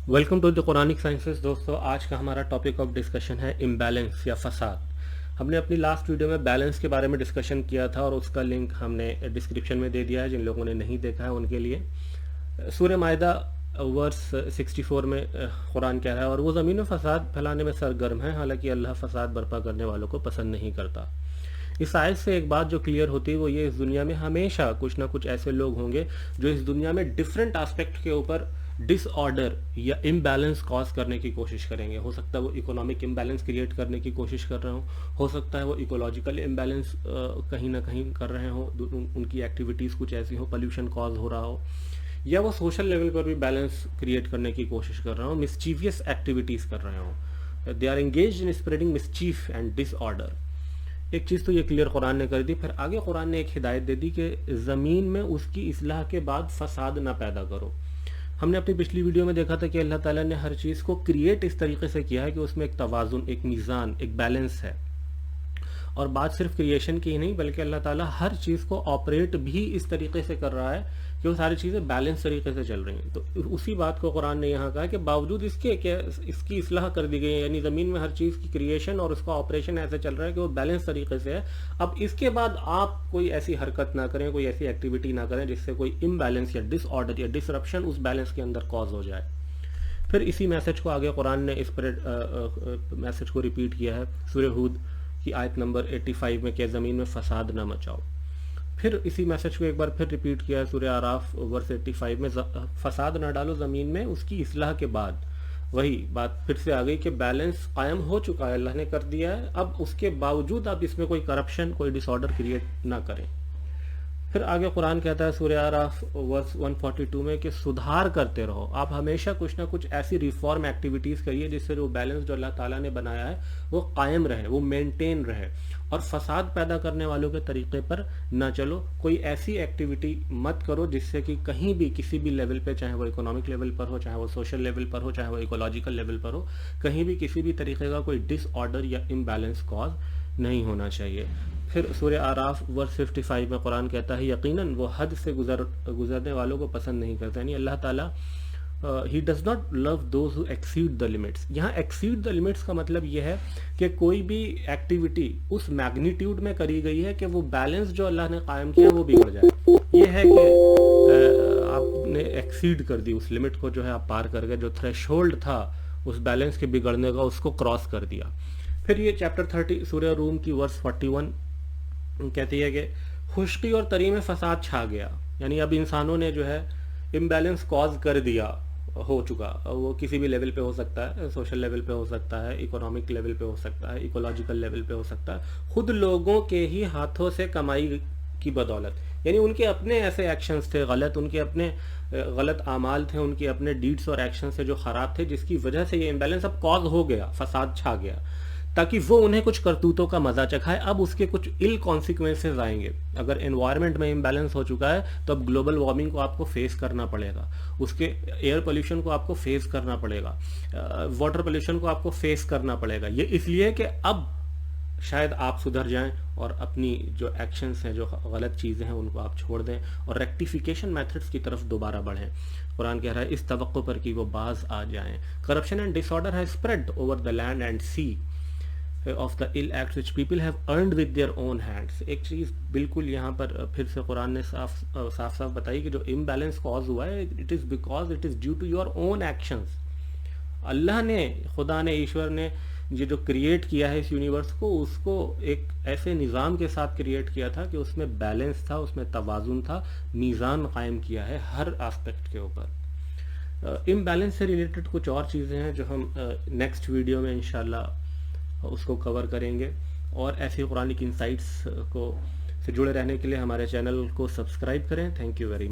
Welcome to the Quranic sciences دوستو. آج کا ہمارا ٹاپک آف ڈسکشن ہے امبیلنس یا فساد. ہم نے اپنی لاسٹ ویڈیو میں بیلنس کے بارے میں ڈسکشن کیا تھا اور اس کا لنک ہم نے ڈسکرپشن میں دے دیا ہے. جن لوگوں نے نہیں دیکھا ہے ان کے لیے سورہ مائدہ ورس 64 میں قرآن کہہ رہا ہے اور وہ زمین و فساد پھیلانے میں سرگرم ہے، حالانکہ اللہ فساد برپا کرنے والوں کو پسند نہیں کرتا. اس آیت سے ایک بات جو کلیئر ہوتی ہے وہ یہ: اس دنیا میں ہمیشہ کچھ نہ کچھ ایسے لوگ ہوں گے جو اس دنیا میں ڈیفرنٹ آسپیکٹ کے اوپر ڈس آرڈر یا امبیلنس کاز کرنے کی کوشش کریں گے. ہو سکتا ہے وہ اکنامک امبیلنس کریٹ کرنے کی کوشش کر رہے ہوں، ہو سکتا ہے وہ ایکولوجیکل امبیلنس کہیں نہ کہیں کر رہے ہوں، ان کی ایکٹیویٹیز کچھ ایسی ہوں، پلیوشن کاز ہو رہا ہو، یا وہ سوشل لیول پر بھی بیلنس کریٹ کرنے کی کوشش کر رہے ہوں، مسچیویس ایکٹیویٹیز کر رہے ہوں. They are engaged in spreading mischief and disorder. ایک چیز تو یہ کلیئر قرآن نے کر دی. پھر آگے قرآن نے ایک ہدایت دے دی کہ زمین میں اس کی اصلاح کے بعد فساد نہ پیدا کرو. ہم نے اپنی پچھلی ویڈیو میں دیکھا تھا کہ اللہ تعالیٰ نے ہر چیز کو کریٹ اس طریقے سے کیا ہے کہ اس میں ایک توازن، ایک میزان، ایک بیلنس ہے. اور بات صرف کریشن کی ہی نہیں بلکہ اللہ تعالیٰ ہر چیز کو آپریٹ بھی اس طریقے سے کر رہا ہے کہ وہ ساری چیزیں بیلنس طریقے سے چل رہی ہیں. تو اسی بات کو قرآن نے یہاں کہا کہ باوجود اس کے کہ اس کی اصلاح کر دی گئی ہے، یعنی زمین میں ہر چیز کی کریشن اور اس کا آپریشن ایسے چل رہا ہے کہ وہ بیلنس طریقے سے ہے. اب اس کے بعد آپ کوئی ایسی حرکت نہ کریں، کوئی ایسی ایکٹیویٹی نہ کریں جس سے کوئی امبیلنس یا ڈس آرڈر یا ڈسرپشن اس بیلنس کے اندر کاز ہو جائے. پھر اسی میسج کو آگے قرآن نے اس پر میسج کو ریپیٹ کیا ہے سورہ ہود کی آیت نمبر 85 میں کہ زمین میں فساد نہ مچاؤ. پھر اسی میسج کو ایک بار پھر ریپیٹ کیا ہے سورہ اعراف ورس 85 میں: فساد نہ ڈالو زمین میں اس کی اصلاح کے بعد. وہی بات پھر سے آ گئی کہ بیلنس قائم ہو چکا ہے، اللہ نے کر دیا ہے، اب اس کے باوجود آپ اس میں کوئی کرپشن، کوئی ڈس آرڈر کریٹ نہ کریں. پھر آگے قرآن کہتا ہے سورہ اعراف ورس 142 میں کہ سدھار کرتے رہو. آپ ہمیشہ کچھ نہ کچھ ایسی ریفارم ایکٹیویٹیز کریے جس سے جو بیلنس جو اللہ تعالیٰ نے بنایا ہے وہ قائم رہے، وہ مینٹین رہے، اور فساد پیدا کرنے والوں کے طریقے پر نہ چلو. کوئی ایسی ایکٹیویٹی مت کرو جس سے کہ کہیں بھی کسی بھی لیول پہ، چاہے وہ اکنامک لیول پر ہو، چاہے وہ سوشل لیول پر ہو، چاہے وہ ایکولوجیکل لیول پر ہو، کہیں بھی کسی بھی طریقے کا کوئی ڈس آرڈر یا امبیلنس کاز نہیں ہونا چاہیے. پھر سورہ اعراف ورس 55 میں قرآن کہتا ہے: یقیناً وہ حد سے گزرنے والوں کو پسند نہیں کرتا. یعنی اللہ تعالیٰ he does not love those who exceed the limits. یہاں ایکسیڈ دا لمٹس کا مطلب یہ ہے کہ کوئی بھی ایکٹیویٹی اس میگنیٹیوڈ میں کری گئی ہے کہ وہ بیلنس جو اللہ نے قائم کیا وہ بگڑ جائے. یہ ہے کہ آپ نے ایکسیڈ کر دی، اس لمٹ کو جو ہے آپ پار کر گئے، جو تھریش ہولڈ تھا اس بیلنس کے بگڑنے کا اس کو کراس کر دیا. پھر یہ چیپٹر 30 سورہ روم کی ورس 41 کہتی ہے کہ خشکی اور تری میں فساد چھا گیا. یعنی اب انسانوں نے جو ہے امبیلنس کاز کر دیا، ہو چکا. وہ کسی بھی لیول پہ ہو سکتا ہے، سوشل لیول پہ ہو سکتا ہے، اکنامک لیول پہ ہو سکتا ہے، ایکولوجیکل لیول پہ ہو سکتا ہے، خود لوگوں کے ہی ہاتھوں سے کمائی کی بدولت. یعنی ان کے اپنے ایسے ایکشنز تھے غلط، ان کے اپنے غلط اعمال تھے، ان کے اپنے ڈیڈس اور ایکشنز تھے جو خراب تھے، جس کی وجہ سے یہ امبیلنس اب کاز ہو گیا، فساد چھا گیا، تاکہ وہ انہیں کچھ کرتوتوں کا مزہ چکھائے. اب اس کے کچھ ال کانسیکوینسز آئیں گے. اگر انوائرمنٹ میں امبیلنس ہو چکا ہے تو اب گلوبل وارمنگ کو آپ کو فیس کرنا پڑے گا، اس کے ایئر پولیوشن کو آپ کو فیس کرنا پڑے گا، واٹر پولیوشن کو آپ کو فیس کرنا پڑے گا. یہ اس لیے کہ اب شاید آپ سدھر جائیں اور اپنی جو ایکشنز ہیں، جو غلط چیزیں ہیں، ان کو آپ چھوڑ دیں اور ریکٹیفیکیشن میتھڈز کی طرف دوبارہ بڑھیں. قرآن کہہ رہا ہے اس توقع پر کہ وہ باز آ جائیں. Corruption and disorder has spread over the land and sea of the ill acts which people have earned with their own hands. ایک چیز بالکل یہاں پر پھر سے قرآن نے صاف بتائی کہ جو امبیلنس کاز ہوا ہے it is because it is due to your own actions. اللہ نے، خدا نے، ایشور نے یہ جو کریٹ کیا ہے اس یونیورس کو، اس کو ایک ایسے نظام کے ساتھ کریٹ کیا تھا کہ اس میں بیلنس تھا، اس میں توازن تھا، میزان قائم کیا ہے ہر آسپیکٹ کے اوپر. امبیلنس سے ریلیٹڈ کچھ اور چیزیں ہیں جو ہم نیکسٹ ویڈیو میں انشاءاللہ اس کو کور کریں گے. اور ایسی قرآنک انسائٹس کو سے جڑے رہنے کے لیے ہمارے چینل کو سبسکرائب کریں. Thank you very much.